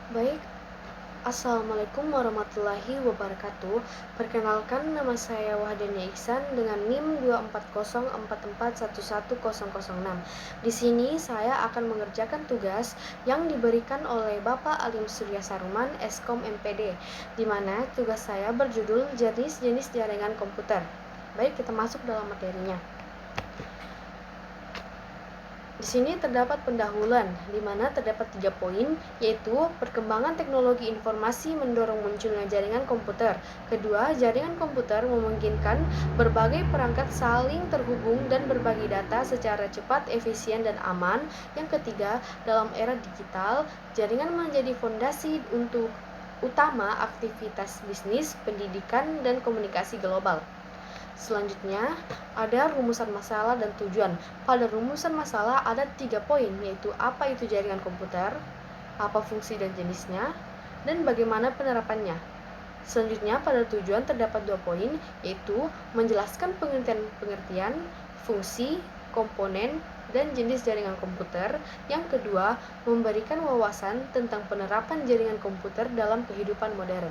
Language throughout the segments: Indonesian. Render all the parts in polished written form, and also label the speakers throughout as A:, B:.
A: Baik, Assalamualaikum warahmatullahi wabarakatuh. Perkenalkan, nama saya Wahdania Ihsan dengan NIM 24044111006. Di sini saya akan mengerjakan tugas yang diberikan oleh Bapak Alim Surya Saruman, Eskom MPD, di mana tugas saya berjudul jenis-jenis jaringan komputer. Baik, kita masuk dalam materinya. Di sini terdapat pendahuluan, di mana terdapat 3 poin, yaitu perkembangan teknologi informasi mendorong munculnya jaringan komputer. Kedua, jaringan komputer memungkinkan berbagai perangkat saling terhubung dan berbagi data secara cepat, efisien, dan aman. Yang ketiga, dalam era digital, jaringan menjadi fondasi untuk utama aktivitas bisnis, pendidikan, dan komunikasi global. Selanjutnya, ada rumusan masalah dan tujuan. Pada rumusan masalah ada 3 poin, yaitu apa itu jaringan komputer, apa fungsi dan jenisnya, dan bagaimana penerapannya. Selanjutnya, pada tujuan terdapat 2 poin, yaitu menjelaskan pengertian, fungsi, komponen, dan jenis jaringan komputer. Yang kedua, memberikan wawasan tentang penerapan jaringan komputer dalam kehidupan modern.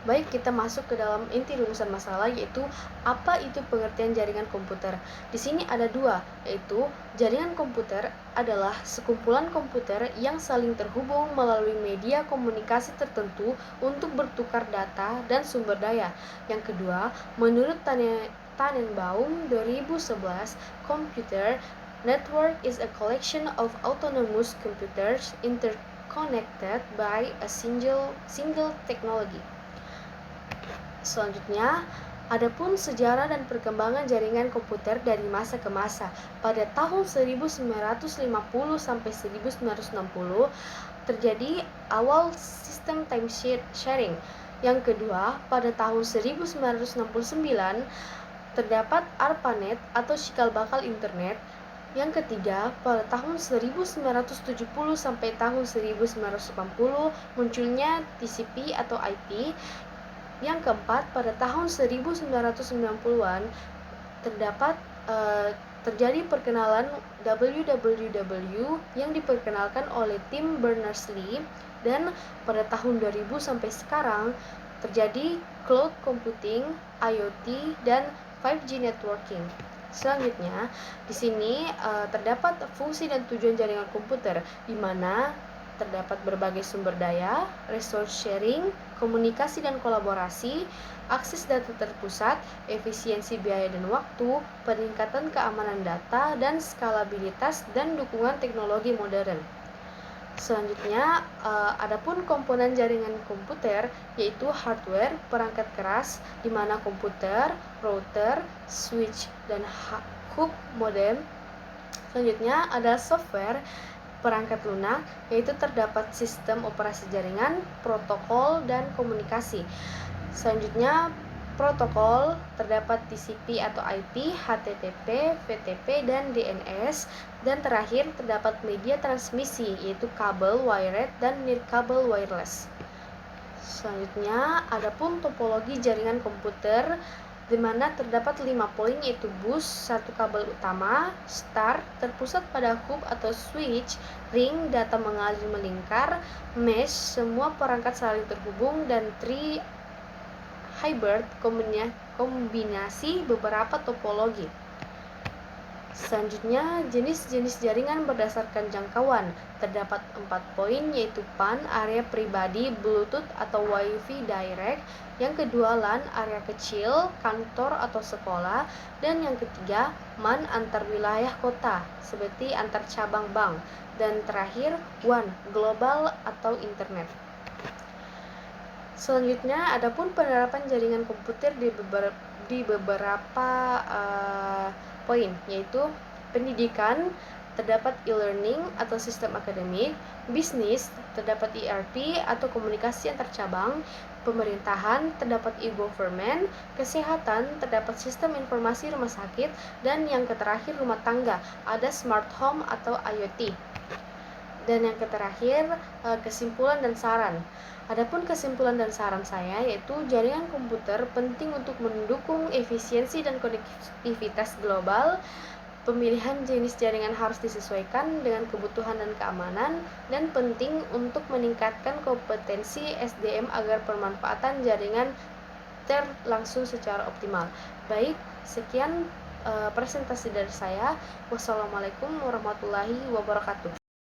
A: Baik, kita masuk ke dalam inti rumusan masalah, yaitu apa itu pengertian jaringan komputer. Di sini ada 2, yaitu jaringan komputer adalah sekumpulan komputer yang saling terhubung melalui media komunikasi tertentu untuk bertukar data dan sumber daya. Yang kedua, menurut Tannenbaum 2011, computer network is a collection of autonomous computers interconnected by a single technology. Selanjutnya, adapun sejarah dan perkembangan jaringan komputer dari masa ke masa. Pada tahun 1950 sampai 1960 terjadi awal sistem time sharing. Yang kedua, pada tahun 1969 terdapat ARPANET atau cikal bakal internet. Yang ketiga, pada tahun 1970 sampai tahun 1980 munculnya TCP atau IP. Yang keempat, pada tahun 1990-an terjadi perkenalan WWW yang diperkenalkan oleh Tim Berners-Lee, dan pada tahun 2000 sampai sekarang terjadi cloud computing, IoT, dan 5G networking. Selanjutnya, di sini terdapat fungsi dan tujuan jaringan komputer, di mana terdapat berbagai sumber daya, resource sharing, komunikasi dan kolaborasi, akses data terpusat, efisiensi biaya dan waktu, peningkatan keamanan data, dan skalabilitas dan dukungan teknologi modern. Selanjutnya, adapun komponen jaringan komputer, yaitu hardware, perangkat keras, di mana komputer, router, switch, dan hub modem. Selanjutnya, ada software, perangkat lunak, yaitu terdapat sistem operasi jaringan, protokol, dan komunikasi. Selanjutnya, protokol, terdapat TCP atau IP, HTTP, VTP, dan DNS. Dan terakhir, terdapat media transmisi, yaitu kabel wired dan nirkabel wireless. Selanjutnya, adapun topologi jaringan komputer, di mana terdapat 5 poin, yaitu bus, 1 kabel utama, star, terpusat pada hub atau switch, ring, data mengalir melingkar, mesh, semua perangkat saling terhubung, dan tree, hybrid, kombinasi beberapa topologi. Selanjutnya, jenis-jenis jaringan berdasarkan jangkauan. Terdapat 4 poin, yaitu PAN, area pribadi, Bluetooth atau Wi-Fi direct. Yang kedua, LAN, area kecil, kantor atau sekolah. Dan yang ketiga, MAN, antar wilayah kota, seperti antar cabang bank. Dan terakhir, WAN, global atau internet. Selanjutnya, adapun penerapan jaringan komputer di beberapa poin, yaitu pendidikan, terdapat e-learning atau sistem akademik, bisnis, terdapat ERP atau komunikasi antar cabang, pemerintahan, terdapat e-government, kesehatan, terdapat sistem informasi rumah sakit, dan yang terakhir rumah tangga, ada smart home atau IoT. Dan yang terakhir, kesimpulan dan saran. Adapun kesimpulan dan saran saya, yaitu jaringan komputer penting untuk mendukung efisiensi dan konektivitas global, Pemilihan jenis jaringan harus disesuaikan dengan kebutuhan dan keamanan, dan penting untuk meningkatkan kompetensi SDM agar pemanfaatan jaringan terlangsung secara optimal. Baik, sekian presentasi dari saya. Wassalamualaikum warahmatullahi wabarakatuh.